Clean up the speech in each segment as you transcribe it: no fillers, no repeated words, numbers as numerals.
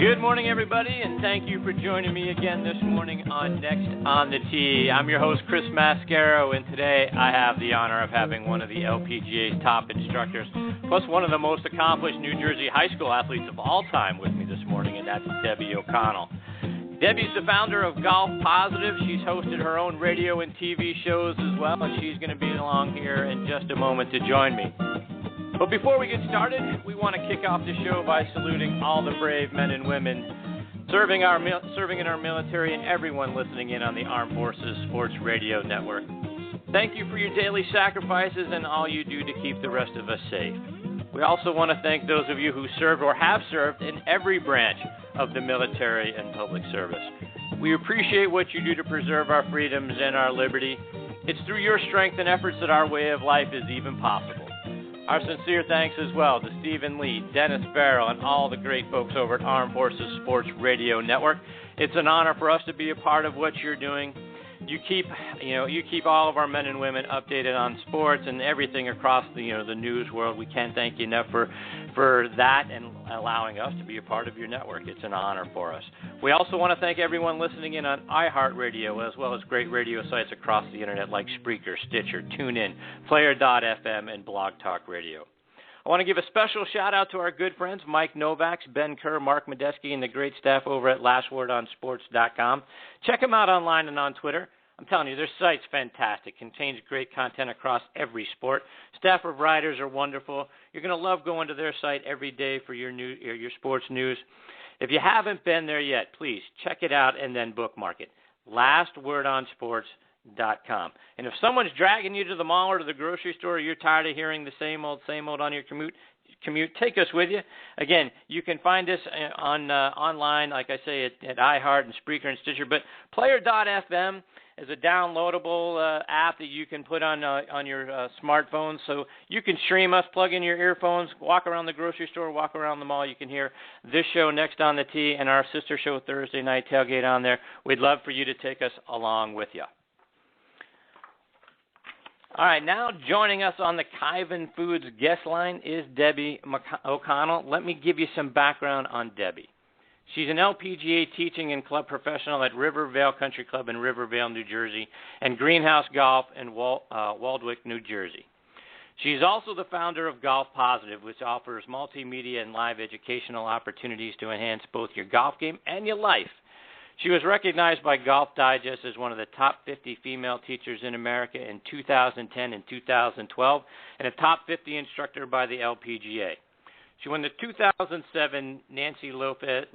Good morning, everybody, and thank you for joining me again this morning on Next on the Tee. I'm your host, Chris Mascaro, and today I have the honor of having one of the LPGA's top instructors, plus one of the most accomplished New Jersey high school athletes of all time with me this morning, and that's Debbie O'Connell. Debbie's the founder of Golf Positive. She's hosted her own radio and TV shows as well, and she's going to be along here in just a moment to join me. But before we get started, we want to kick off the show by saluting all the brave men and women serving in our military and everyone listening in on the Armed Forces Sports Radio Network. Thank you for your daily sacrifices and all you do to keep the rest of us safe. We also want to thank those of you who served or have served in every branch of the military and public service. We appreciate what you do to preserve our freedoms and our liberty. It's through your strength and efforts that our way of life is even possible. Our sincere thanks as well to Stephen Lee, Dennis Farrell, and all the great folks over at Armed Forces Sports Radio Network. It's an honor for us to be a part of what you're doing. You keep all of our men and women updated on sports and everything across the news world. We can't thank you enough for that and allowing us to be a part of your network. It's an honor for us. We also want to thank everyone listening in on iHeartRadio, as well as great radio sites across the internet like Spreaker, Stitcher, TuneIn, Player.fm, and Blog Talk Radio. I want to give a special shout-out to our good friends, Mike Novaks, Ben Kerr, Mark Medeski, and the great staff over at LastWordOnSports.com. Check them out online and on Twitter. I'm telling you, their site's fantastic. Contains great content across every sport. Staff of writers are wonderful. You're going to love going to their site every day for your sports news. If you haven't been there yet, please check it out and then bookmark it. LastWordOnSports.com. And if someone's dragging you to the mall or to the grocery store, you're tired of hearing the same old on your commute, take us with you. Again, you can find us online, like I say, at iHeart and Spreaker and Stitcher. But Player.fm is a downloadable app that you can put on your smartphone, so you can stream us, plug in your earphones, walk around the grocery store, walk around the mall. You can hear this show, Next on the Tee, and our sister show, Thursday Night Tailgate, on there. We'd love for you to take us along with you. All right, now joining us on the Kyvan Foods guest line is Debbie O'Connell. Let me give you some background on Debbie. She's an LPGA teaching and club professional at Rivervale Country Club in Rivervale, New Jersey, and Greenhouse Golf in Waldwick, New Jersey. She's also the founder of Golf Positive, which offers multimedia and live educational opportunities to enhance both your golf game and your life. She was recognized by Golf Digest as one of the top 50 female teachers in America in 2010 and 2012, and a top 50 instructor by the LPGA. She won the 2007 Nancy Lopez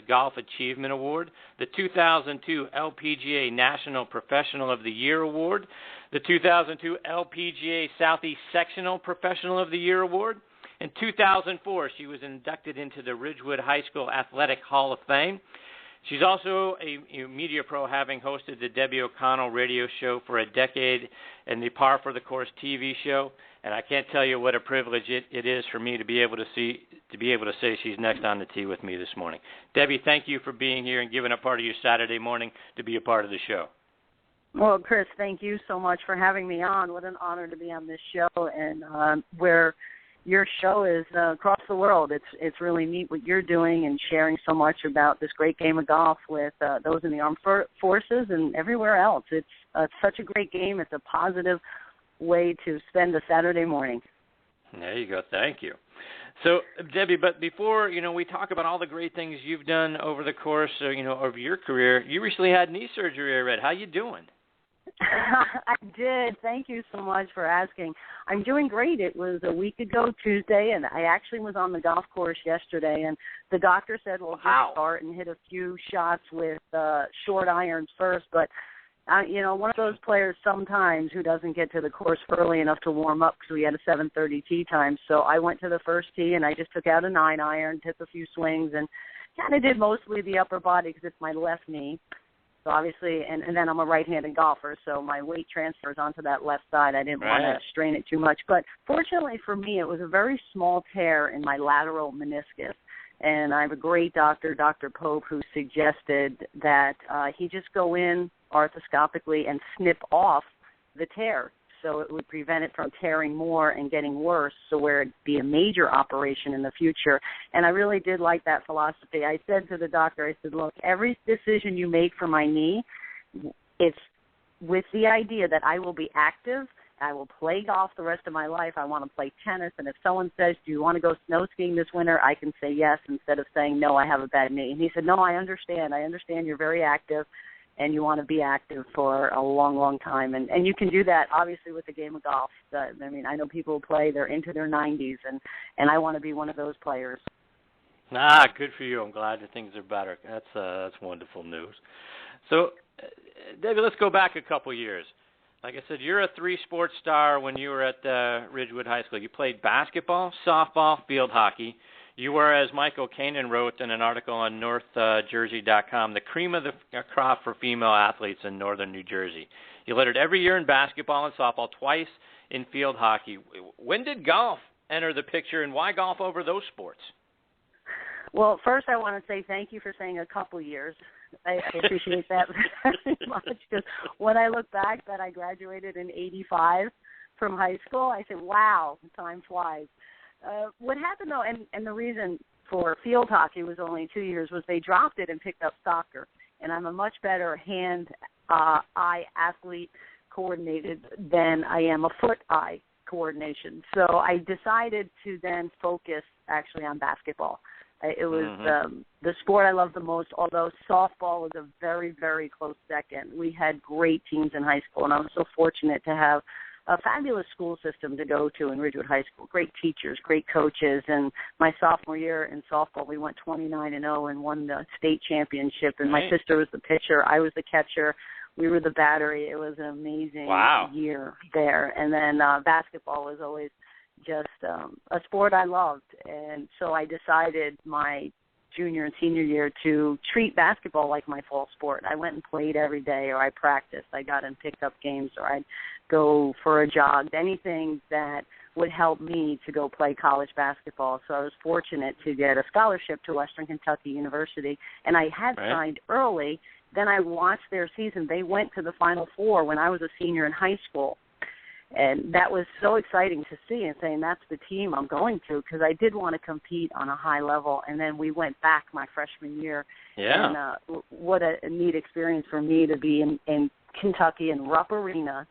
Golf Achievement Award, the 2002 LPGA National Professional of the Year Award, the 2002 LPGA Southeast Sectional Professional of the Year Award. In 2004, she was inducted into the Ridgewood High School Athletic Hall of Fame. She's also a media pro, having hosted the Debbie O'Connell radio show for a decade and the Par for the Course TV show. And I can't tell you what a privilege it is for me to be able to say she's next on the tee with me this morning. Debbie, thank you for being here and giving up part of your Saturday morning to be a part of the show. Well, Chris, thank you so much for having me on. What an honor to be on this show, and where your show is across the world. It's really neat what you're doing and sharing so much about this great game of golf with those in the armed forces and everywhere else. It's such a great game. It's a positive way to spend a Saturday morning. There you go. Thank you. So, Debbie, but before, we talk about all the great things you've done over the course, of your career, you recently had knee surgery, I read. How you doing? I did. Thank you so much for asking. I'm doing great. It was a week ago Tuesday, and I actually was on the golf course yesterday, and the doctor said, well, just start and hit a few shots with short irons first. But, one of those players sometimes who doesn't get to the course early enough to warm up because we had a 7:30 tee time. So I went to the first tee, and I just took out a 9-iron, took a few swings, and kind of did mostly the upper body because it's my left knee. So obviously, and then I'm a right-handed golfer, so my weight transfers onto that left side. I didn't want to strain it too much. But fortunately for me, it was a very small tear in my lateral meniscus. And I have a great doctor, Dr. Pope, who suggested that he just go in arthroscopically and snip off the tear. so it would prevent it from tearing more and getting worse, so where it'd be a major operation in the future. And I really did like that philosophy. I said to the doctor, I said, look, every decision you make for my knee, it's with the idea that I will be active. I will play golf the rest of my life. I want to play tennis. And if someone says, do you want to go snow skiing this winter, I can say yes instead of saying, no, I have a bad knee. And he said, no, I understand. I understand you're very active and you want to be active for a long, long time. And you can do that, obviously, with the game of golf. I mean, I know people who play, they're into their 90s, and I want to be one of those players. Good for you. I'm glad that things are better. That's wonderful news. So, David, let's go back a couple years. Like I said, you're a three-sport star when you were at Ridgewood High School. You played basketball, softball, field hockey. You were, as Michael Kanan wrote in an article on NorthJersey.com, the cream of the crop for female athletes in northern New Jersey. You lettered every year in basketball and softball, twice in field hockey. When did golf enter the picture, and why golf over those sports? Well, first I want to say thank you for saying a couple years. I appreciate that very much, because when I look back that I graduated in 85 from high school, I said, wow, time flies. What happened, though, and the reason for field hockey was only 2 years, was they dropped it and picked up soccer. And I'm a much better hand-eye athlete coordinated than I am a foot-eye coordination. So I decided to then focus actually on basketball. It was the sport I loved the most, although softball was a very, very close second. We had great teams in high school, and I was so fortunate to have a fabulous school system to go to in Ridgewood High School. Great teachers, great coaches, and my sophomore year in softball, we went 29-0 and won the state championship, and my sister was the pitcher. I was the catcher. We were the battery. It was an amazing year there. And then basketball was always just a sport I loved, and so I decided my junior and senior year to treat basketball like my fall sport. I went and played every day, or I practiced. I got in pickup games, or I'd go for a jog, anything that would help me to go play college basketball. So I was fortunate to get a scholarship to Western Kentucky University, and I had signed early. Then I watched their season. They went to the Final Four when I was a senior in high school. And that was so exciting to see, and saying that's the team I'm going to, because I did want to compete on a high level. And then we went back my freshman year. Yeah. And what a neat experience for me to be in Kentucky in Rupp Arena,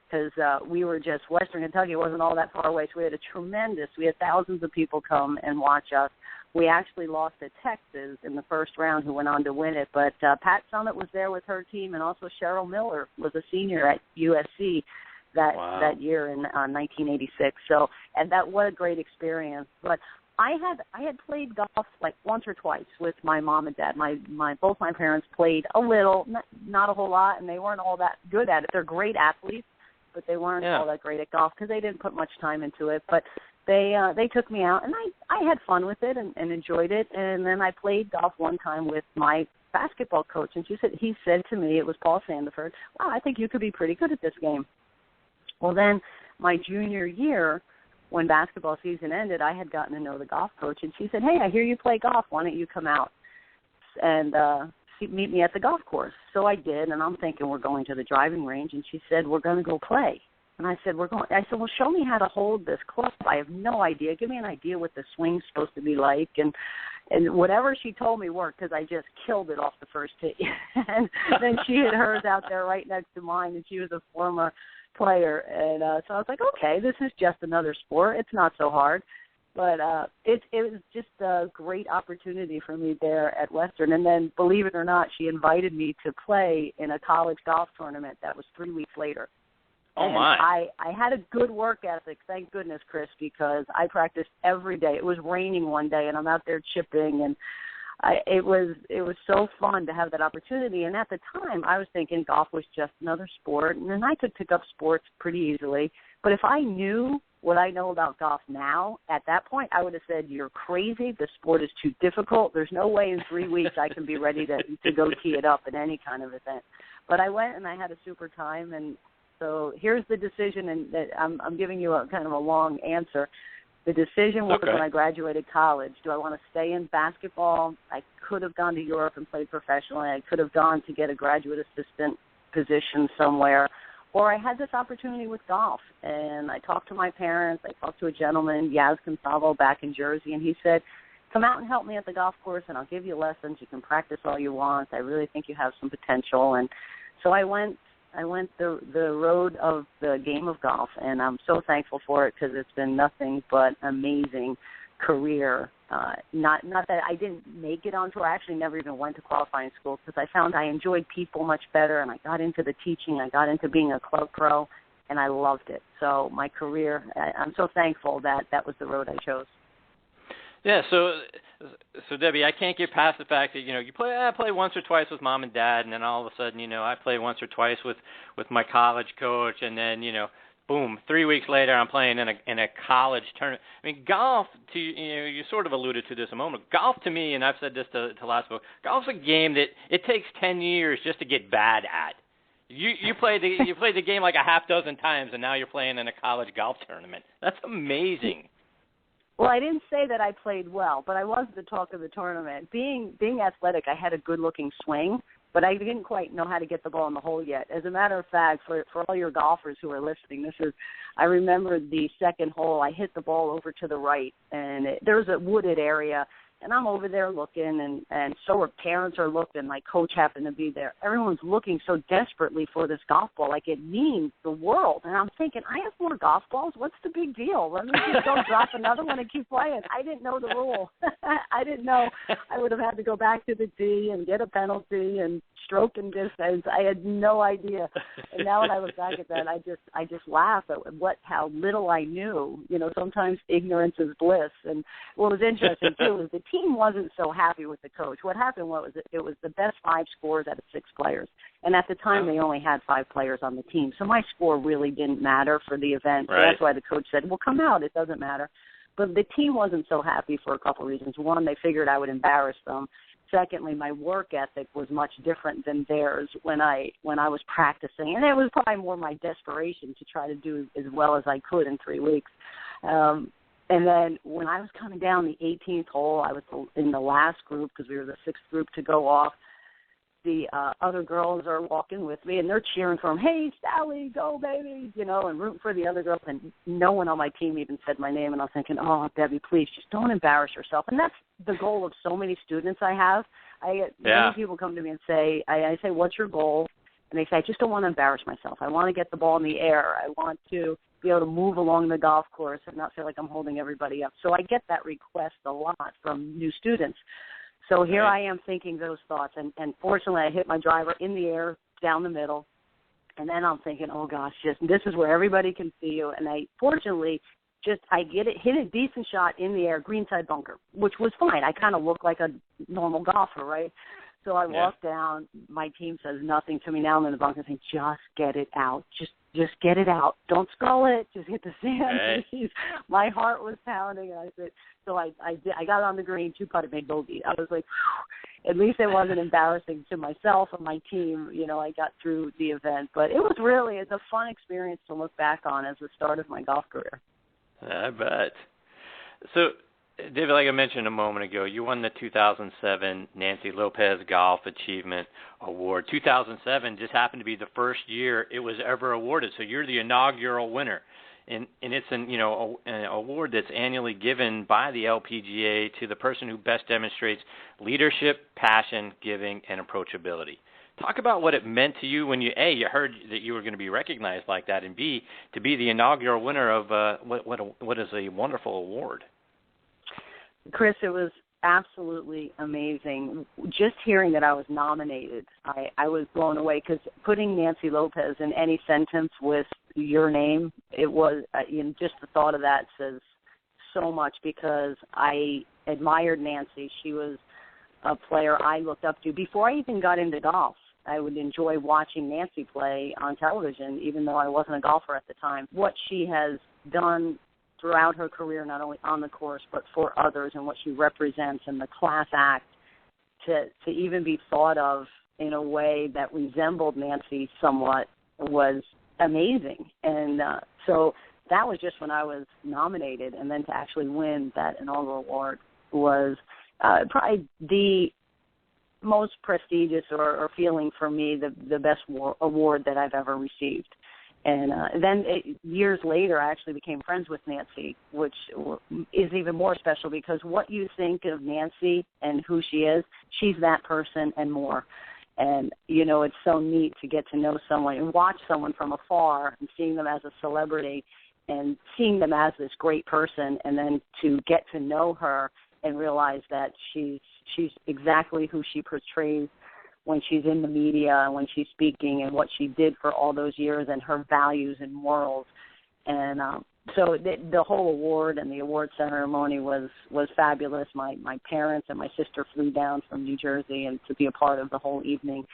because we were just, Western Kentucky wasn't all that far away. So we had thousands of people come and watch us. We actually lost to Texas in the first round, who went on to win it. But Pat Summitt was there with her team, and also Cheryl Miller was a senior at USC that year in 1986. So, and that, what a great experience. But I had played golf like once or twice with my mom and dad. Both my parents played a little, not a whole lot, and they weren't all that good at it. They're great athletes, but they weren't all that great at golf because they didn't put much time into it. But they took me out, and I had fun with it and enjoyed it. And then I played golf one time with my basketball coach, and he said to me, it was Paul Sandiford, wow, I think you could be pretty good at this game. Well, then my junior year, when basketball season ended, I had gotten to know the golf coach, and she said, hey, I hear you play golf. Why don't you come out and meet me at the golf course? So I did, and I'm thinking we're going to the driving range, and she said, we're going to go play. And I said, well, show me how to hold this club. I have no idea. Give me an idea what the swing's supposed to be like. And whatever she told me worked, because I just killed it off the first tee. And then she had hers out there right next to mine, and she was a former player. And so I was like, okay, this is just another sport. It's not so hard. But it was just a great opportunity for me there at Western. And then, believe it or not, she invited me to play in a college golf tournament that was 3 weeks later. Oh, my. I had a good work ethic, thank goodness, Chris, because I practiced every day. It was raining one day, and I'm out there chipping, and it was so fun to have that opportunity. And at the time, I was thinking golf was just another sport, and then I could pick up sports pretty easily. But if I knew what I know about golf now, at that point, I would have said, you're crazy. The sport is too difficult. There's no way in 3 weeks I can be ready to go tee it up at any kind of event. But I went, and I had a super time, and so here's the decision, and I'm giving you a kind of a long answer. The decision was when I graduated college. Do I want to stay in basketball? I could have gone to Europe and played professionally. I could have gone to get a graduate assistant position somewhere, Or I had this opportunity with golf, and I talked to my parents. I talked to a gentleman, Yaz Consalvo, back in Jersey, and he said, come out and help me at the golf course, and I'll give you lessons. You can practice all you want. I really think you have some potential. And so I went the road of the game of golf, and I'm so thankful for it because it's been nothing but amazing career. Not that I didn't make it on tour. I actually never even went to qualifying school because I found I enjoyed people much better, and I got into the teaching. I got into being a club pro, and I loved it. So my career, I'm so thankful that that was the road I chose. Yeah, so Debbie, I can't get past the fact that, I play once or twice with mom and dad, and then all of a sudden, I play once or twice with my college coach, and then, boom, 3 weeks later I'm playing in a college tournament. I mean, golf, you sort of alluded to this a moment. Golf to me, and I've said this to last book, golf's a game that it takes 10 years just to get bad at. You played the game like a half dozen times, and now you're playing in a college golf tournament. That's amazing. Well, I didn't say that I played well, but I was the talk of the tournament. Being athletic, I had a good-looking swing, but I didn't quite know how to get the ball in the hole yet. As a matter of fact, for all your golfers who are listening, I remember the second hole. I hit the ball over to the right, and there's a wooded area, and I'm over there looking, and so our parents are looking. My coach happened to be there. Everyone's looking so desperately for this golf ball, like it means the world. And I'm thinking, I have more golf balls. What's the big deal? Let me just go drop another one and keep playing. I didn't know the rule. I didn't know I would have had to go back to the tee and get a penalty and stroke and distance. I had no idea. And now when I look back at that, I just laugh at how little I knew. Sometimes ignorance is bliss. And what was interesting too is the team wasn't so happy with the coach. What happened was it was the best 5 scores out of 6 players. And at the time, they only had 5 players on the team. So my score really didn't matter for the event. So that's why the coach said, well, come out. It doesn't matter. But the team wasn't so happy for a couple of reasons. One, they figured I would embarrass them. Secondly, my work ethic was much different than theirs when I was practicing. And it was probably more my desperation to try to do as well as I could in 3 weeks. And then when I was coming down the 18th hole, I was in the last group because we were the 6th group to go off. The other girls are walking with me, and they're cheering for them. Hey, Sally, go, baby, and rooting for the other girls. And no one on my team even said my name. And I was thinking, oh, Debbie, please, just don't embarrass yourself. And that's the goal of so many students I have. Many people come to me and say, I say, what's your goal? And they say, I just don't want to embarrass myself. I want to get the ball in the air. I want to be able to move along the golf course and not feel like I'm holding everybody up. So I get that request a lot from new students. So here I am thinking those thoughts, and fortunately I hit my driver in the air down the middle, and then I'm thinking, oh gosh, this is where everybody can see you. And I fortunately hit a decent shot in the air, greenside bunker, which was fine. I kind of look like a normal golfer, right? So I walk down. My team says nothing to me now. I'm in the bunker saying, just get it out. Just get it out. Don't skull it. Just hit the sand. Please. My heart was pounding, and I said, so I got on the green, 2-putt, made bogey. I was like, whew, at least it wasn't embarrassing to myself or my team. I got through the event. But it's a fun experience to look back on as the start of my golf career. I bet. So, David, like I mentioned a moment ago, you won the 2007 Nancy Lopez Golf Achievement Award. 2007 just happened to be the first year it was ever awarded, so you're the inaugural winner. And it's an award that's annually given by the LPGA to the person who best demonstrates leadership, passion, giving, and approachability. Talk about what it meant to you when you heard that you were going to be recognized like that, and B, to be the inaugural winner of what is a wonderful award. Chris, it was absolutely amazing. Just hearing that I was nominated, I was blown away because putting Nancy Lopez in any sentence with your name, it was just the thought of that says so much because I admired Nancy. She was a player I looked up to before I even got into golf. I would enjoy watching Nancy play on television, even though I wasn't a golfer at the time. What she has done throughout her career, not only on the course, but for others, and what she represents, and the class act, to even be thought of in a way that resembled Nancy somewhat was amazing. And so that was just when I was nominated, and then to actually win that inaugural award was probably the most prestigious or feeling for me, the best award that I've ever received. And then years later, I actually became friends with Nancy, which is even more special because what you think of Nancy and who she is, she's that person and more. And, you know, it's so neat to get to know someone and watch someone from afar and seeing them as a celebrity and seeing them as this great person, and then to get to know her and realize that she's exactly who she portrays when she's in the media and when she's speaking, and what she did for all those years and her values and morals. And so the whole award and the award ceremony was fabulous. My parents and my sister flew down from New Jersey and to be a part of the whole evening,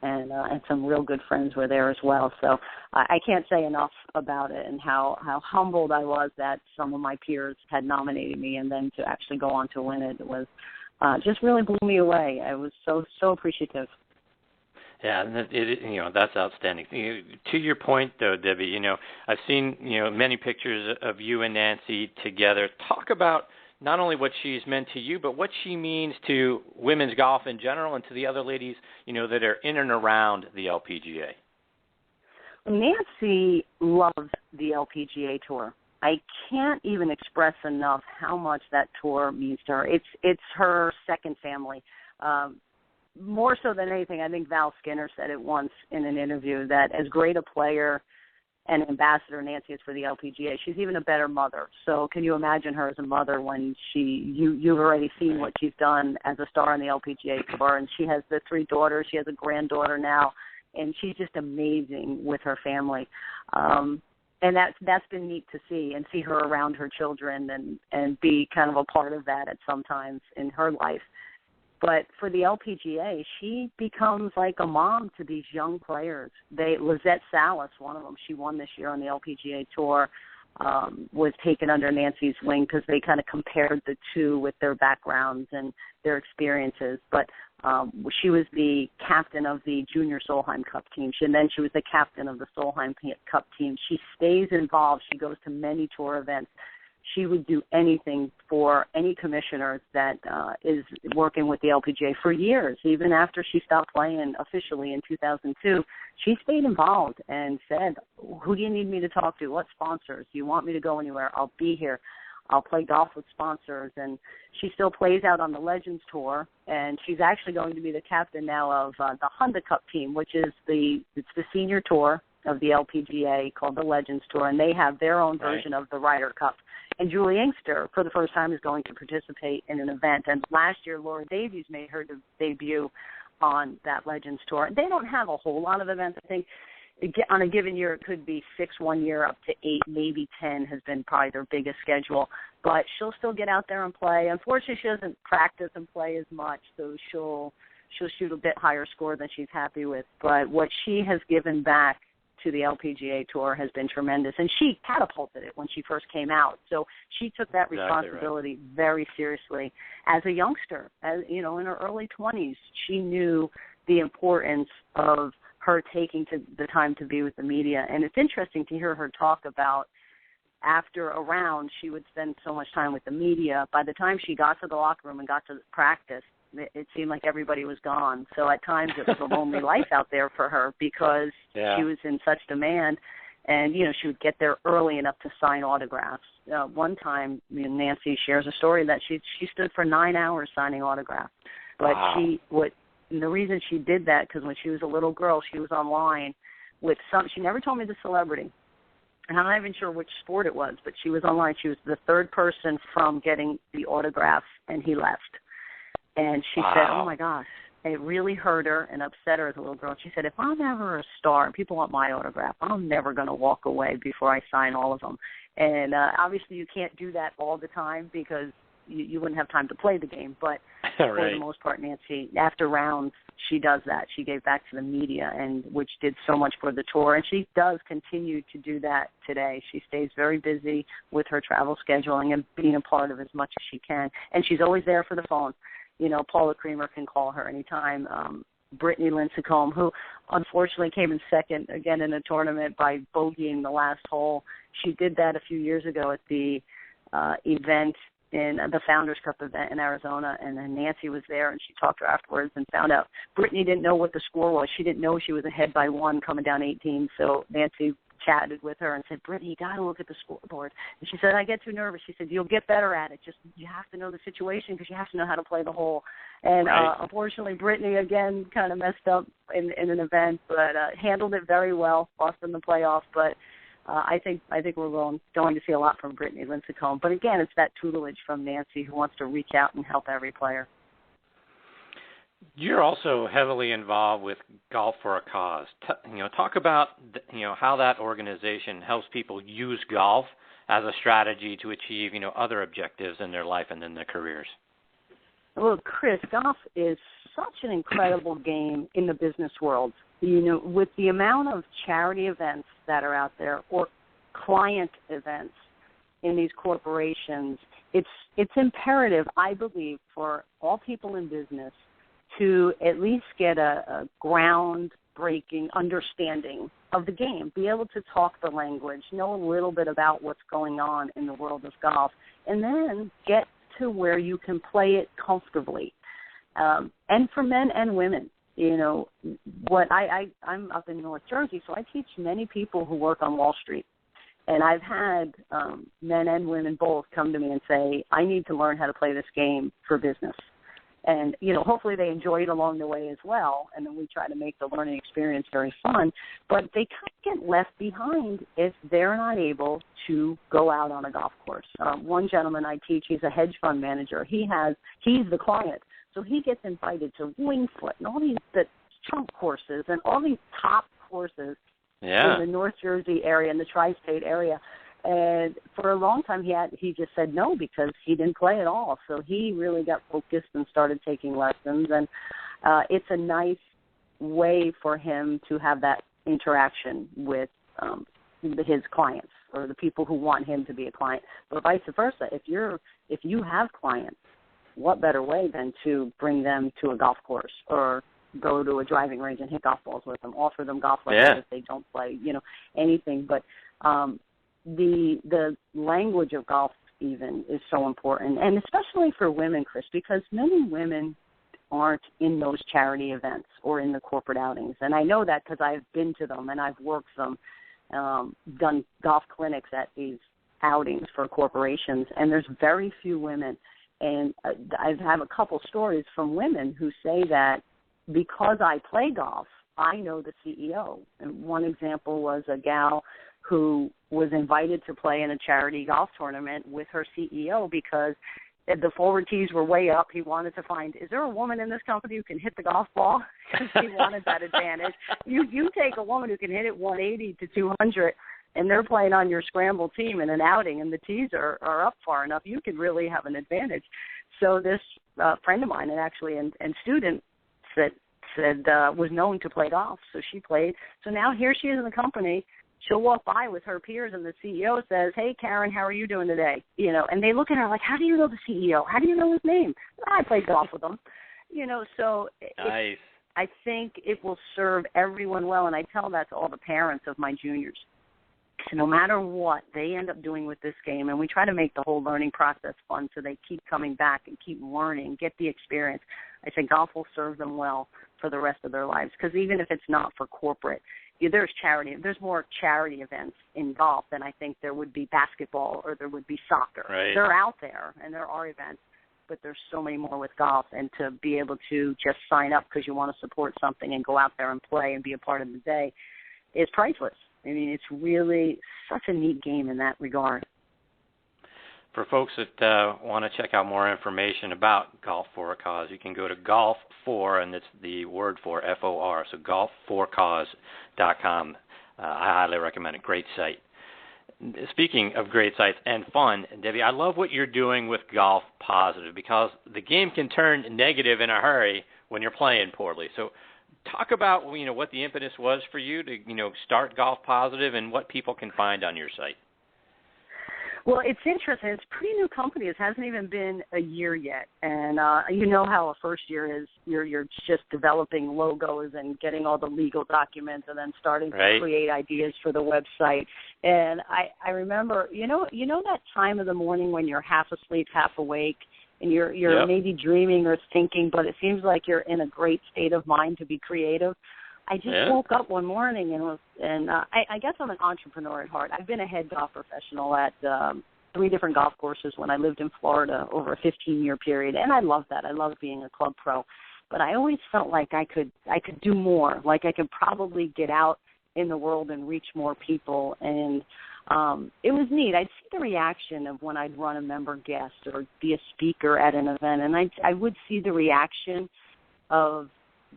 and some real good friends were there as well. So I can't say enough about it and how humbled I was that some of my peers had nominated me, and then to actually go on to win it was just really blew me away. I was so appreciative. Yeah, and you know, that's outstanding. To your point, though, Debbie, you know, I've seen, you know, many pictures of you and Nancy together. Talk about not only what she's meant to you, but what she means to women's golf in general and to the other ladies, you know, that are in and around the LPGA. Nancy loves the LPGA Tour. I can't even express enough how much that tour means to her. It's her second family. More so than anything, I think Val Skinner said it once in an interview that as great a player and ambassador Nancy is for the LPGA, she's even a better mother. So can you imagine her as a mother when you've already seen what she's done as a star on the LPGA Tour, and she has the 3 daughters, she has a granddaughter now, and she's just amazing with her family. And that's been neat to see, and see her around her children and be kind of a part of that at some times in her life. But for the LPGA, she becomes like a mom to these young players. Lizette Salas, one of them, she won this year on the LPGA Tour, was taken under Nancy's wing because they kind of compared the two with their backgrounds and their experiences. But she was the captain of the Junior Solheim Cup team. And then she was the captain of the Solheim Cup team. She stays involved. She goes to many tour events. She would do anything for any commissioner that is working with the LPGA for years. Even after she stopped playing officially in 2002, she stayed involved and said, who do you need me to talk to? What sponsors? Do you want me to go anywhere? I'll be here. I'll play golf with sponsors. And she still plays out on the Legends Tour, and she's actually going to be the captain now of the Honda Cup team, which is the senior tour of the LPGA called the Legends Tour, and they have their own version of the Ryder Cup. And Julie Inkster, for the first time, is going to participate in an event. And last year, Laura Davies made her debut on that Legends Tour. They don't have a whole lot of events. I think on a given year, it could be 6 1 year, up to 8, maybe 10 has been probably their biggest schedule. But she'll still get out there and play. Unfortunately, she doesn't practice and play as much, so she'll shoot a bit higher score than she's happy with. But what she has given back to the LPGA Tour has been tremendous, and she catapulted it when she first came out. So she took that responsibility very seriously. As a youngster, as you know, in her early 20s, she knew the importance of her taking the time to be with the media. And it's interesting to hear her talk about after a round, she would spend so much time with the media. By the time she got to the locker room and got to practice, it seemed like everybody was gone. So at times it was a lonely life out there for her because she was in such demand. And, you know, she would get there early enough to sign autographs. One time, Nancy shares a story that she stood for 9 hours signing autographs. But and the reason she did that, because when she was a little girl, she was online with she never told me the celebrity. And I'm not even sure which sport it was, but she was online. She was the third person from getting the autograph, and he left. And she said, oh, my gosh, it really hurt her and upset her as a little girl. She said, if I'm ever a star and people want my autograph, I'm never going to walk away before I sign all of them. And obviously you can't do that all the time because you wouldn't have time to play the game. But for the most part, Nancy, after rounds, she does that. She gave back to the media, and which did so much for the tour. And she does continue to do that today. She stays very busy with her travel scheduling and being a part of as much as she can. And she's always there for the phone. You know, Paula Creamer can call her anytime. Brittany Lincecum, who unfortunately came in second again in a tournament by bogeying the last hole. She did that a few years ago at the event in the Founders Cup event in Arizona, and then Nancy was there, and she talked to her afterwards and found out Brittany didn't know what the score was. She didn't know she was ahead by 1 coming down 18, so Nancy chatted with her and said, Brittany, you got to look at the scoreboard. And she said, I get too nervous. She said, you'll get better at it. Just you have to know the situation because you have to know how to play the hole. And unfortunately, Brittany, again, kind of messed up in an event, but handled it very well, lost in the playoffs. But I think we're going to see a lot from Brittany Lincecum. But, again, it's that tutelage from Nancy who wants to reach out and help every player. You're also heavily involved with Golf for a Cause. Talk about how that organization helps people use golf as a strategy to achieve other objectives in their life and in their careers. Well, Chris, golf is such an incredible game in the business world. With the amount of charity events that are out there or client events in these corporations, it's imperative, I believe, for all people in business to at least get a groundbreaking understanding of the game, be able to talk the language, know a little bit about what's going on in the world of golf, and then get to where you can play it comfortably. And for men and women, I'm up in North Jersey, so I teach many people who work on Wall Street. And I've had men and women both come to me and say, I need to learn how to play this game for business. And, hopefully they enjoy it along the way as well. And then we try to make the learning experience very fun. But they kind of get left behind if they're not able to go out on a golf course. One gentleman I teach, he's a hedge fund manager. He's the client. So he gets invited to Wingfoot and all the Trump courses and all these top courses in the North Jersey area, in the tri-state area. And for a long time, he just said no because he didn't play at all. So he really got focused and started taking lessons. And it's a nice way for him to have that interaction with his clients or the people who want him to be a client. But vice versa, if you have clients, what better way than to bring them to a golf course or go to a driving range and hit golf balls with them, offer them golf lessons if they don't play, anything. But the language of golf even is so important, and especially for women, Chris, because many women aren't in those charity events or in the corporate outings. And I know that because I've been to them and I've worked them, done golf clinics at these outings for corporations, and there's very few women. And I have a couple stories from women who say that because I play golf, I know the CEO. And one example was a gal who was invited to play in a charity golf tournament with her CEO because the forward tees were way up. He wanted to find, is there a woman in this company who can hit the golf ball? Because he wanted that advantage. You take a woman who can hit it 180 to 200, and they're playing on your scramble team in an outing, and the tees are up far enough, you could really have an advantage. So this friend of mine, and student, said was known to play golf, so she played. So now here she is in the company. She'll walk by with her peers, and the CEO says, hey, Karen, how are you doing today? And they look at her like, how do you know the CEO? How do you know his name? I played golf with him. So nice. I think it will serve everyone well, and I tell that to all the parents of my juniors. So no matter what they end up doing with this game, and we try to make the whole learning process fun so they keep coming back and keep learning, get the experience, I think golf will serve them well for the rest of their lives. Because even if it's not for corporate, there's more charity events in golf than I think there would be basketball or there would be soccer. Right. They're out there, and there are events, but there's so many more with golf. And to be able to just sign up because you want to support something and go out there and play and be a part of the day is priceless. I mean, it's really such a neat game in that regard. For folks that want to check out more information about Golf for a Cause, you can go to Golf For, and it's the word for F-O-R, so golfforcause.com. I highly recommend it. Great site. Speaking of great sites and fun, Debbie, I love what you're doing with Golf Positive because the game can turn negative in a hurry when you're playing poorly. So talk about what the impetus was for you to start Golf Positive and what people can find on your site. Well, it's interesting. It's a pretty new company. It hasn't even been a year yet. And you know how a first year is. You're just developing logos and getting all the legal documents and then starting to create ideas for the website. And I remember, you know that time of the morning when you're half asleep, half awake, and you're maybe dreaming or thinking, but it seems like you're in a great state of mind to be creative. I just woke up one morning and I guess I'm an entrepreneur at heart. I've been a head golf professional at 3 different golf courses when I lived in Florida over a 15-year period, and I love that. I love being a club pro. But I always felt like I could do more, like I could probably get out in the world and reach more people. And it was neat. I'd see the reaction of when I'd run a member guest or be a speaker at an event, and I would see the reaction of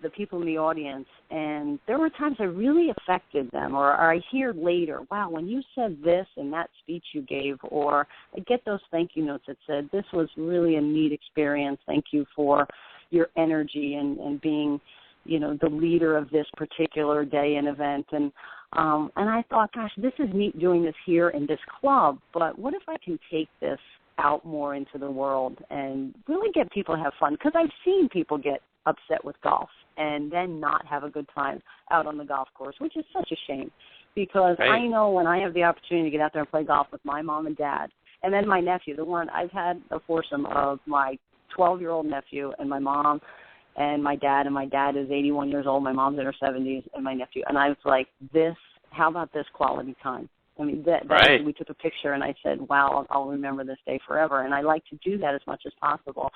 the people in the audience, and there were times I really affected them, or I hear later, wow, when you said this in that speech you gave, or I get those thank you notes that said, this was really a neat experience, thank you for your energy and being, the leader of this particular day and event. And I thought, gosh, this is neat doing this here in this club, but what if I can take this out more into the world and really get people to have fun? Because I've seen people get upset with golf and then not have a good time out on the golf course, which is such a shame, because I know when I have the opportunity to get out there and play golf with my mom and dad, and then my nephew, I've had a foursome of my 12-year-old nephew and my mom and my dad is 81 years old, my mom's in her 70s, and my nephew. And I was like, how about this quality time? I mean, we took a picture, and I said, wow, I'll remember this day forever. And I like to do that as much as possible.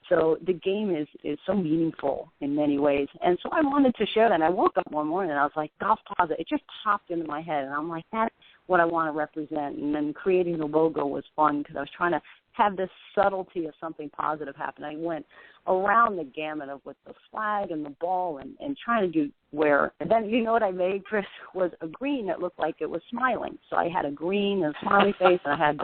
So the game is so meaningful in many ways. And so I wanted to share that. And I woke up one morning, and I was like, golf positive. It just popped into my head. And I'm like, that's what I want to represent. And then creating the logo was fun because I was trying to have this subtlety of something positive happen. I went around the gamut of with the flag and the ball and trying to do and then what I made, Chris, was a green that looked like it was smiling. So I had a green and a smiley face, and I had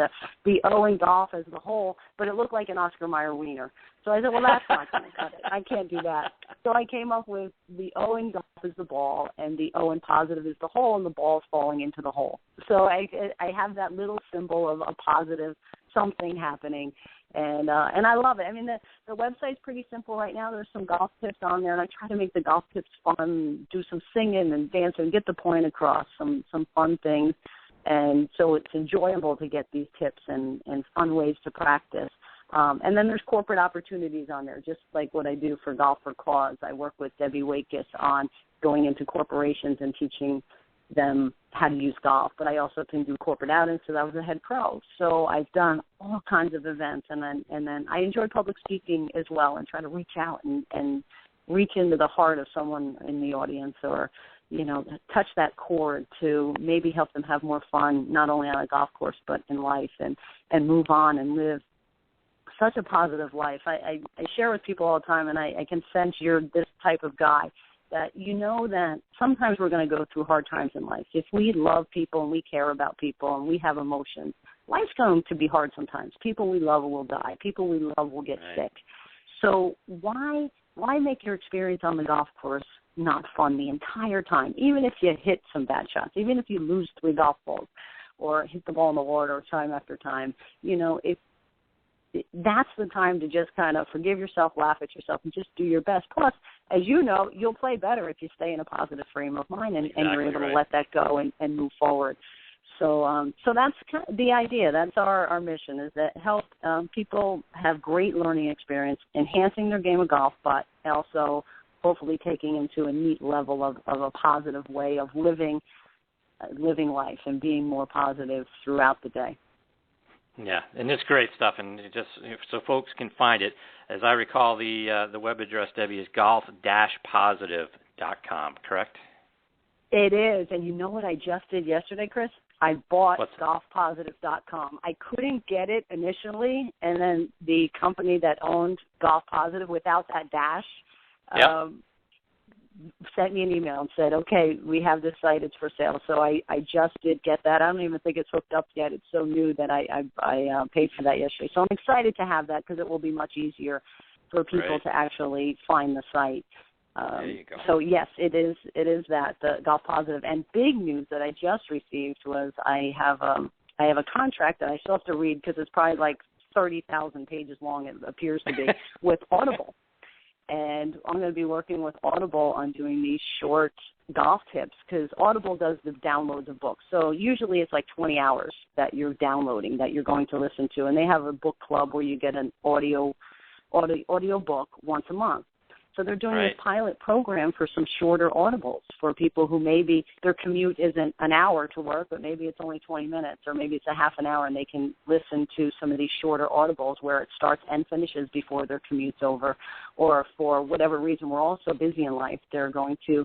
the O in golf as the whole, but it looked like an Oscar Mayer wiener. So I said, well, that's not going to cut it. I can't do that. So I came up with the O in golf is the ball, and the O in positive is the hole, and the ball's falling into the hole. So I have that little symbol of a positive something happening, and I love it. I mean, the website's pretty simple right now. There's some golf tips on there, and I try to make the golf tips fun, do some singing and dancing, get the point across, some fun things, and so it's enjoyable to get these tips and fun ways to practice. And then there's corporate opportunities on there, just like what I do for Golf for Cause. I work with Debbie Wakis on going into corporations and teaching them how to use golf, but I also can do corporate outings because I was a head pro. So I've done all kinds of events, and then I enjoy public speaking as well, and try to reach out and reach into the heart of someone in the audience, or touch that chord to maybe help them have more fun, not only on a golf course but in life, and move on and live such a positive life. I share with people all the time, and I can sense you're this type of guy, that that sometimes we're going to go through hard times in life. If we love people and we care about people and we have emotions, life's going to be hard sometimes. People we love will die. People we love will get sick. So why make your experience on the golf course not fun the entire time, even if you hit some bad shots, even if you lose 3 golf balls or hit the ball in the water time after time? If that's the time to just kind of forgive yourself, laugh at yourself, and just do your best. Plus, as you know, you'll play better if you stay in a positive frame of mind and you're able to let that go and move forward. So that's kind of the idea. That's our mission, is that help people have great learning experience, enhancing their game of golf, but also hopefully taking into a neat level of a positive way of living life and being more positive throughout the day. Yeah, and it's great stuff, and just so folks can find it. As I recall, the web address, Debbie, is golf-positive.com, correct? It is, and you know what I just did yesterday, Chris? I bought golfpositive.com. I couldn't get it initially, and then the company that owned Golf Positive without that dash sent me an email and said, okay, we have this site, it's for sale. So I just did get that. I don't even think it's hooked up yet. It's so new that I paid for that yesterday. So I'm excited to have that because it will be much easier for people to actually find the site. There you go. So yes, it is that, the Golf Positive. And big news that I just received was I have a contract that I still have to read because it's probably like 30,000 pages long, it appears to be, with Audible. And I'm going to be working with Audible on doing these short golf tips because Audible does the downloads of books. So usually it's like 20 hours that you're downloading that you're going to listen to. And they have a book club where you get an audio book once a month. So they're doing this pilot program for some shorter Audibles for people who maybe their commute isn't an hour to work, but maybe it's only 20 minutes, or maybe it's a half an hour, and they can listen to some of these shorter audibles where it starts and finishes before their commute's over, or for whatever reason, we're all so busy in life, they're going to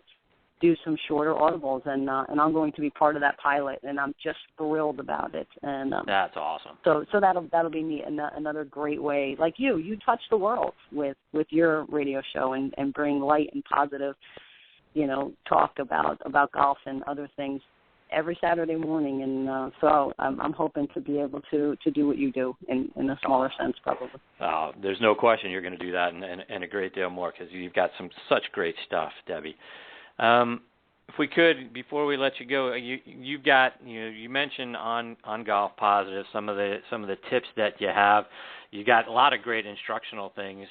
do some shorter audibles, and I'm going to be part of that pilot, and I'm just thrilled about it. And that's awesome. So that'll be neat, and another great way. Like you touch the world with your radio show and bring light and positive, talk about golf and other things every Saturday morning. And so I'm hoping to be able to do what you do in a smaller sense, probably. There's no question you're going to do that, and a great deal more, because you've got such great stuff, Debbie. If we could, before we let you go, you've got you mentioned on Golf Positive some of the tips that you have. You got a lot of great instructional things.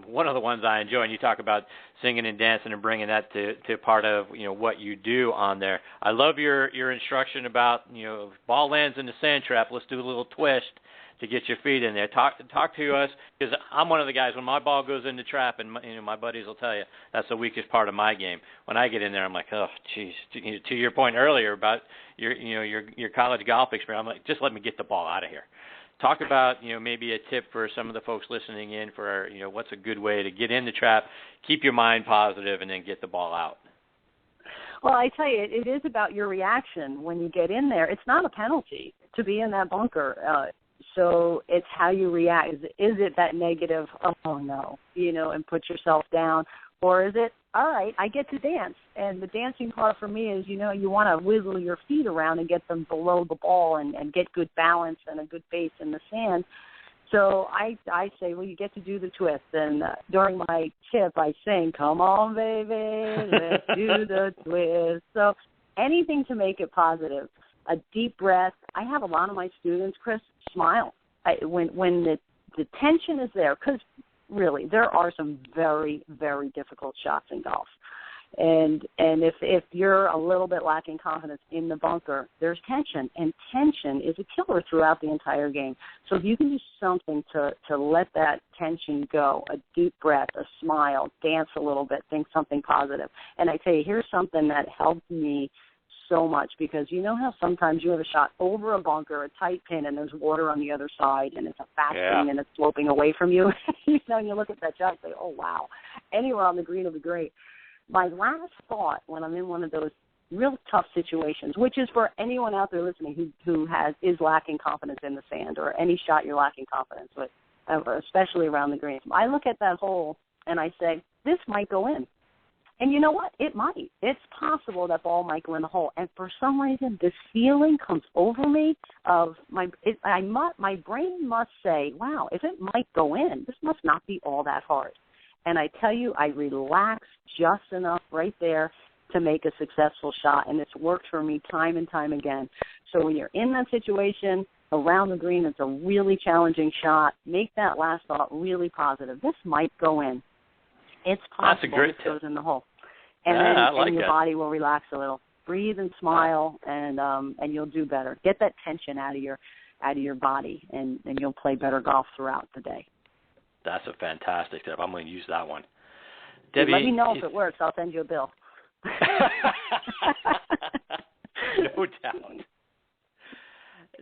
One of the ones I enjoy, and you talk about singing and dancing and bringing that to part of what you do on there. I love your instruction about if ball lands in the sand trap, let's do a little twist to get your feet in there. Talk to us, because I'm one of the guys, when my ball goes in the trap, and my buddies will tell you that's the weakest part of my game. When I get in there, I'm like, oh, geez. To your point earlier about your college golf experience, I'm like, just let me get the ball out of here. Talk about maybe a tip for some of the folks listening in for what's a good way to get in the trap, keep your mind positive, and then get the ball out. Well, I tell you, it is about your reaction when you get in there. It's not a penalty to be in that bunker. So it's how you react. Is it that negative, oh, no, and put yourself down? Or is it, all right, I get to dance. And the dancing part for me is, you want to wiggle your feet around and get them below the ball and get good balance and a good base in the sand. So I say, well, you get to do the twist. And during my tip, I sing, come on, baby, let's do the twist. So anything to make it positive. A deep breath. I have a lot of my students, Chris, smile when the tension is there, because really there are some very, very difficult shots in golf. And if you're a little bit lacking confidence in the bunker, there's tension, and tension is a killer throughout the entire game. So if you can do something to let that tension go, a deep breath, a smile, dance a little bit, think something positive. And I tell you, here's something that helped me so much, because how sometimes you have a shot over a bunker, a tight pin, and there's water on the other side, and it's a fast swing, and it's sloping away from you. And you look at that shot and say, oh, wow, anywhere on the green will be great. My last thought when I'm in one of those real tough situations, which is for anyone out there listening who is lacking confidence in the sand, or any shot you're lacking confidence with, especially around the green, I look at that hole and I say, this might go in. And you know what? It might. It's possible that ball might go in the hole. And for some reason, this feeling comes over me of my brain must say, wow, if it might go in, this must not be all that hard. And I tell you, I relax just enough right there to make a successful shot. And it's worked for me time and time again. So when you're in that situation around the green, it's a really challenging shot. Make that last thought really positive. This might go in. It's possible it goes in the hole. And then your body will relax a little. Breathe and smile, and you'll do better. Get that tension out of your body, and you'll play better golf throughout the day. That's a fantastic tip. I'm going to use that one. Debbie, let me know if it works. I'll send you a bill. No doubt.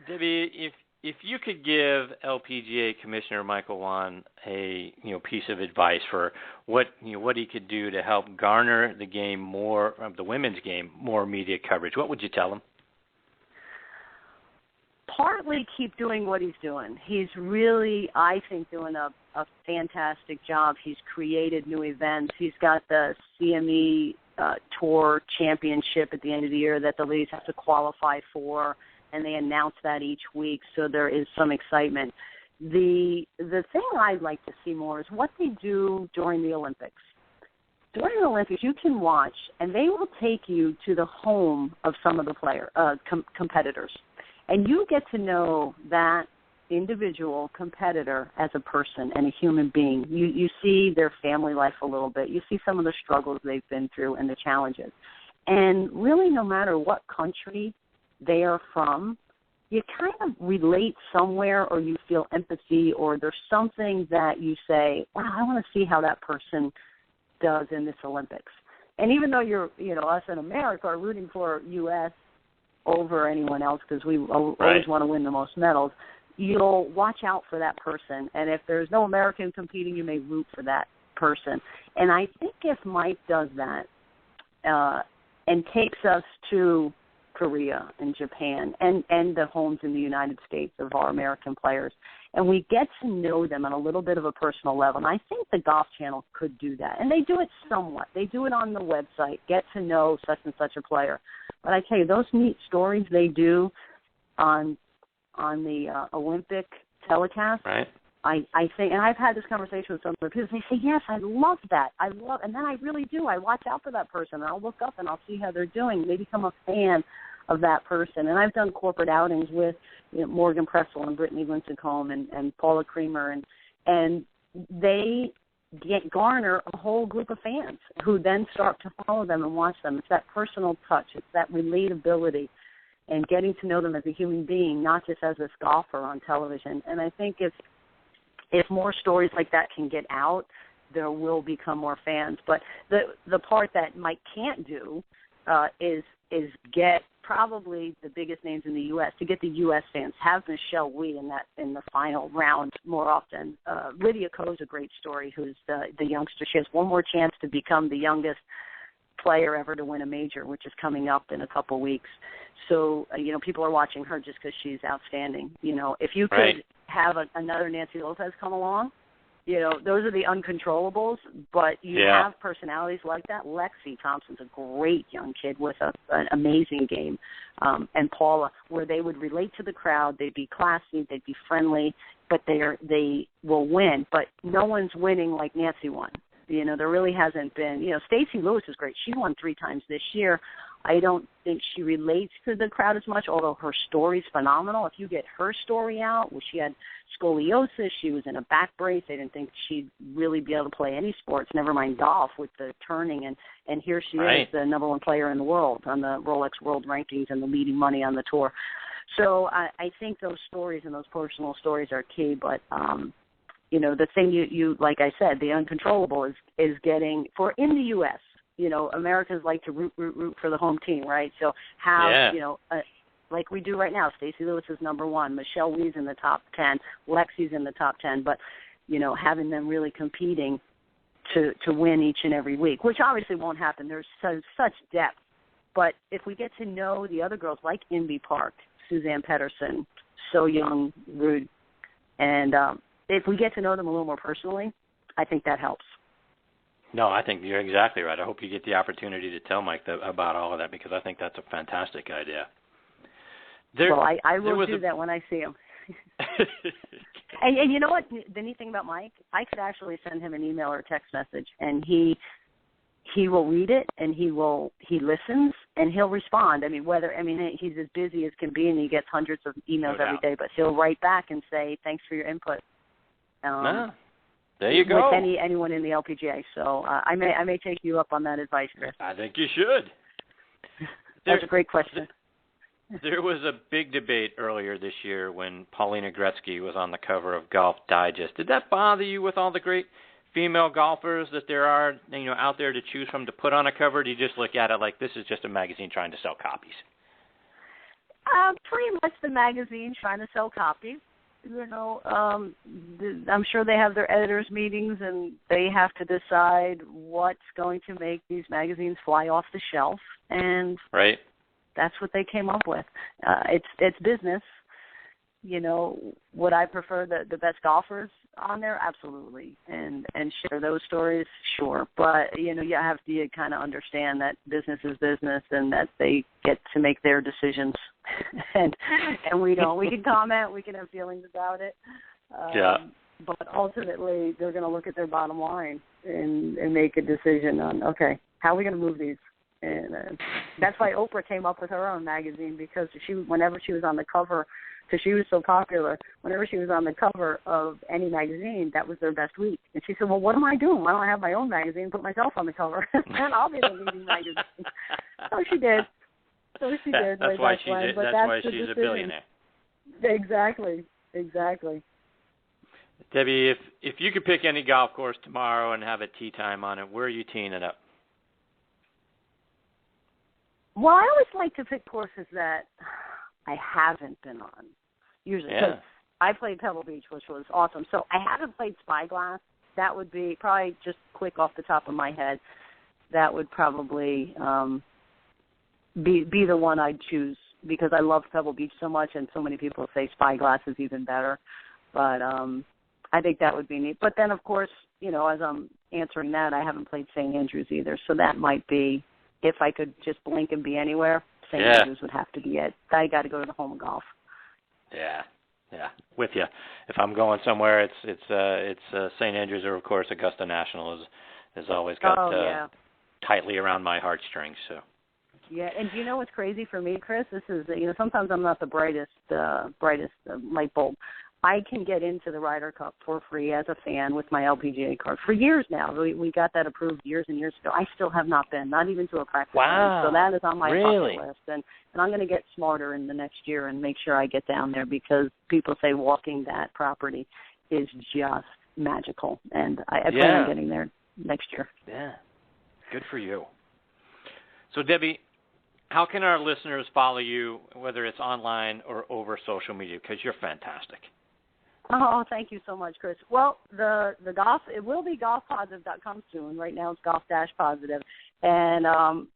Debbie, if you could give LPGA Commissioner Michael Wan a piece of advice for what he could do to help garner the game more, the women's game, more media coverage, what would you tell him? Partly keep doing what he's doing. He's really, I think, doing a fantastic job. He's created new events. He's got the CME Tour Championship at the end of the year that the ladies have to qualify for, and they announce that each week, so there is some excitement. The thing I'd like to see more is what they do during the Olympics. During the Olympics, you can watch, and they will take you to the home of some of the competitors, and you get to know that individual competitor as a person and a human being. You see their family life a little bit. You see some of the struggles they've been through and the challenges. And really, no matter what country they are from, you kind of relate somewhere, or you feel empathy, or there's something that you say, wow, I want to see how that person does in this Olympics. And even though us in America are rooting for U.S. over anyone else because we always want to win the most medals, you'll watch out for that person. And if there's no American competing, you may root for that person. And I think if Mike does that and takes us to Korea and Japan and the homes in the United States of our American players, and we get to know them on a little bit of a personal level, and I think the Golf Channel could do that. And they do it somewhat. They do it on the website, get to know such and such a player. But I tell you, those neat stories they do on the Olympic telecast, right. I think, and I've had this conversation with some other people, and they say, yes, I love that. And then I really do. I watch out for that person, and I'll look up and I'll see how they're doing. They become a fan of that person. And I've done corporate outings with Morgan Pressel and Brittany Lincecum and Paula Creamer, and they garner a whole group of fans who then start to follow them and watch them. It's that personal touch. It's that relatability and getting to know them as a human being, not just as this golfer on television. And I think if more stories like that can get out, there will become more fans. But the part that Mike can't do is get probably the biggest names in the U.S., to get the U.S. fans. Have Michelle Wie in the final round more often. Lydia Ko is a great story, who's the youngster. She has one more chance to become the youngest player ever to win a major, which is coming up in a couple weeks. So, people are watching her just because she's outstanding. If you could have another Nancy Lopez come along, those are the uncontrollables, but you have personalities like that. Lexi Thompson's a great young kid with an amazing game. And Paula, where they would relate to the crowd, they'd be classy, they'd be friendly, but they will win. But no one's winning like Nancy won. There really hasn't been. Stacey Lewis is great. She won 3 times this year. I don't think she relates to the crowd as much, although her story's phenomenal. If you get her story out, where she had scoliosis, she was in a back brace, they didn't think she'd really be able to play any sports, never mind golf, with the turning, and here she is, the number 1 player in the world on the Rolex World Rankings and the leading money on the tour. So I think those stories and those personal stories are key, but the thing you like I said, the uncontrollable is getting, for in the U.S., Americans like to root for the home team, right? So have, like we do right now, Stacey Lewis is number 1, Michelle Wie's in the top 10, Lexi's in the top 10, but, having them really competing to win each and every week, which obviously won't happen. There's such depth. But if we get to know the other girls like Inbee Park, Suzanne Pedersen, So Young, Rude, and if we get to know them a little more personally, I think that helps. No, I think you're exactly right. I hope you get the opportunity to tell Mike about all of that, because I think that's a fantastic idea. I will do that when I see him. and you know what? The neat thing about Mike, I could actually send him an email or a text message, and he will read it, and he listens, and he'll respond. He's as busy as can be, and he gets hundreds of emails every day, but he'll write back and say, thanks for your input. There you go. With anyone in the LPGA. So I may take you up on that advice, Chris. I think you should. That's a great question. There was a big debate earlier this year when Paulina Gretzky was on the cover of Golf Digest. Did that bother you, with all the great female golfers that there are, out there to choose from to put on a cover? Do you just look at it like this is just a magazine trying to sell copies? Pretty much the magazine trying to sell copies. I'm sure they have their editors' meetings, and they have to decide what's going to make these magazines fly off the shelf, and that's what they came up with. It's business. Would I prefer the best golfers on there? Absolutely. And share those stories? Sure. But, you have to kind of understand that business is business, and that they get to make their decisions. and we don't. We can comment. We can have feelings about it. But ultimately, they're going to look at their bottom line and make a decision on, okay, how are we going to move these? And that's why Oprah came up with her own magazine, because whenever she was on the cover, because she was so popular, whenever she was on the cover of any magazine, that was their best week. And she said, well, what am I doing? Why don't I have my own magazine, put myself on the cover, and I'll be the leading magazine. So she did. That's why she's a billionaire. Exactly. Debbie, if you could pick any golf course tomorrow and have a tee time on it, where are you teeing it up? Well, I always like to pick courses that I haven't been on, usually. Yeah. I played Pebble Beach, which was awesome. So I haven't played Spyglass. That would be probably just quick off the top of my head. That would probably be the one I'd choose because I love Pebble Beach so much, and so many people say Spyglass is even better. But I think that would be neat. But then, of course, you know, as I'm answering that, I haven't played St. Andrews either. So that might be, if I could just blink and be anywhere, St. Andrews would have to be it. I got to go to the home of golf. Yeah. Yeah, with you. If I'm going somewhere, it's St. Andrews or of course Augusta National has always got tightly around my heartstrings. So. Yeah, and do you know what's crazy for me, Chris? This is, you know, sometimes I'm not the brightest light bulb. I can get into the Ryder Cup for free as a fan with my LPGA card for years now. We got that approved years and years ago. I still have not been, not even to a practice. Wow. So that is on my really? bucket list. And I'm going to get smarter in the next year and make sure I get down there because people say walking that property is just magical. And I plan on getting there next year. Yeah. Good for you. So, Debbie, how can our listeners follow you, whether it's online or over social media? Because you're fantastic. Oh, thank you so much, Chris. Well, the golf, it will be golfpositive.com soon. Right now it's golf-positive. And I'm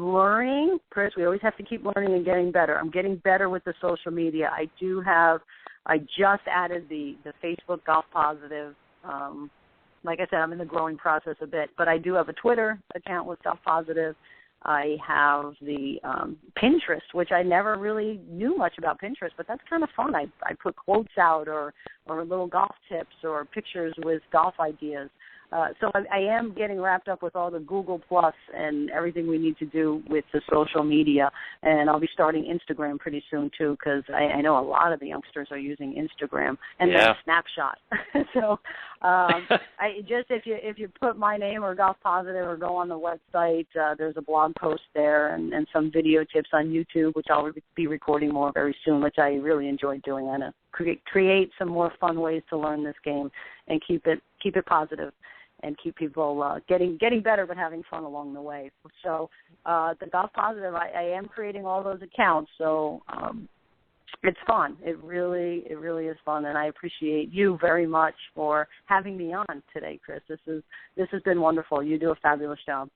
learning, Chris, we always have to keep learning and getting better. I'm getting better with the social media. I just added the Facebook Golf Positive. Like I said, I'm in the growing process a bit. But I do have a Twitter account with Golf Positive. I have the Pinterest, which I never really knew much about Pinterest, but that's kind of fun. I put quotes out or little golf tips or pictures with golf ideas. So I am getting wrapped up with all the Google Plus and everything we need to do with the social media. And I'll be starting Instagram pretty soon, too, because I know a lot of the youngsters are using Instagram and then Snapshot. So if you put my name or Golf Positive or go on the website, there's a blog post there and some video tips on YouTube, which I'll be recording more very soon, which I really enjoy doing. I'm going to create some more fun ways to learn this game and keep it positive. And keep people getting better but having fun along the way. So the Golf Positive, I am creating all those accounts. So it's fun. It really is fun, and I appreciate you very much for having me on today, Chris. This has been wonderful. You do a fabulous job.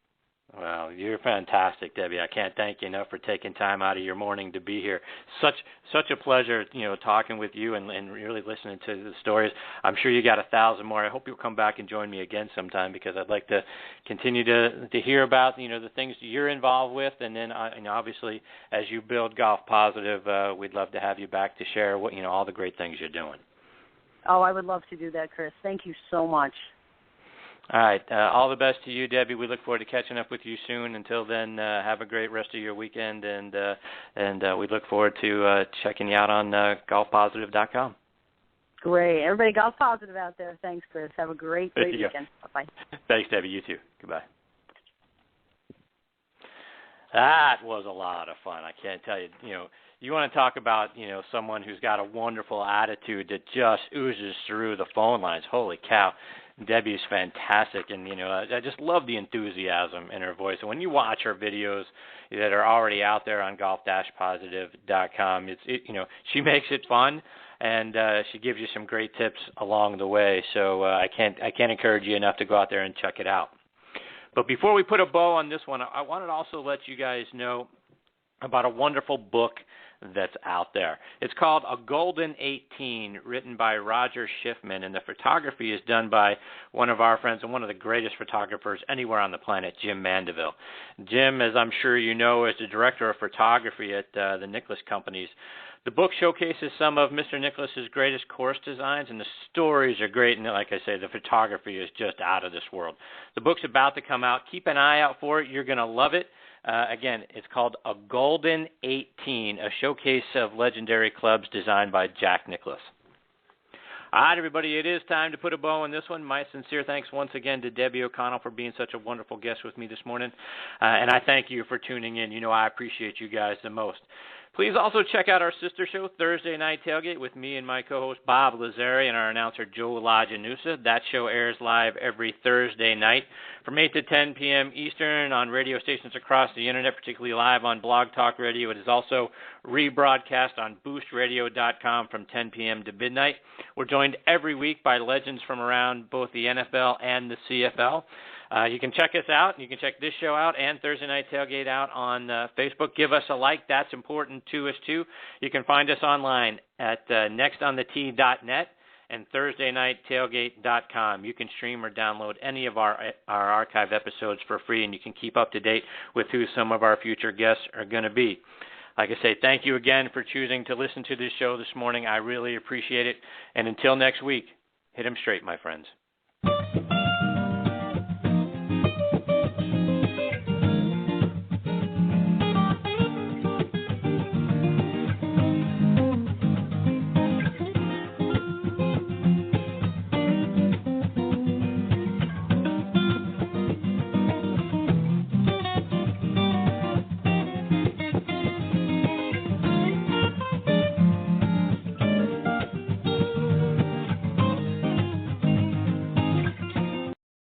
Well, you're fantastic, Debbie. I can't thank you enough for taking time out of your morning to be here. Such a pleasure, talking with you and really listening to the stories. I'm sure you got 1,000 more. I hope you'll come back and join me again sometime because I'd like to continue to hear about the things you're involved with, and then obviously as you build Golf Positive, we'd love to have you back to share what all the great things you're doing. Oh, I would love to do that, Chris. Thank you so much. All right. All the best to you, Debbie. We look forward to catching up with you soon. Until then, have a great rest of your weekend, and we look forward to checking you out on golfpositive.com. Great. Everybody Golf Positive out there. Thanks, Chris. Have a great weekend. Bye-bye. Thanks, Debbie. You too. Goodbye. That was a lot of fun. I can't tell you. You want to talk about, someone who's got a wonderful attitude that just oozes through the phone lines. Holy cow. Debbie's fantastic, and I just love the enthusiasm in her voice. And when you watch her videos that are already out there on golf-positive.com, she makes it fun, and she gives you some great tips along the way. So I can't encourage you enough to go out there and check it out. But before we put a bow on this one, I wanted to also let you guys know about a wonderful book that's out there. It's called A Golden 18, written by Roger Schiffman, and the photography is done by one of our friends and one of the greatest photographers anywhere on the planet, Jim Mandeville. Jim, as I'm sure you know, is the director of photography at the Nicklaus Companies. The book showcases some of Mr. Nicklaus's greatest course designs, and the stories are great, and like I say, the photography is just out of this world. The book's about to come out. Keep an eye out for it. You're going to love it. Again, it's called A Golden 18, a showcase of legendary clubs designed by Jack Nicklaus. All right, everybody, it is time to put a bow on this one. My sincere thanks once again to Debbie O'Connell for being such a wonderful guest with me this morning. And I thank you for tuning in. I appreciate you guys the most. Please also check out our sister show, Thursday Night Tailgate, with me and my co-host Bob Lazari and our announcer Joe Lajanusa. That show airs live every Thursday night from 8 to 10 p.m. Eastern on radio stations across the internet, particularly live on Blog Talk Radio. It is also rebroadcast on boostradio.com from 10 p.m. to midnight. We're joined every week by legends from around both the NFL and the CFL. You can check us out. You can check this show out and Thursday Night Tailgate out on Facebook. Give us a like. That's important to us, too. You can find us online at nextonthetee.net and ThursdayNightTailgate.com. You can stream or download any of our archive episodes for free, and you can keep up to date with who some of our future guests are going to be. Like I say, thank you again for choosing to listen to this show this morning. I really appreciate it. And until next week, hit 'em straight, my friends.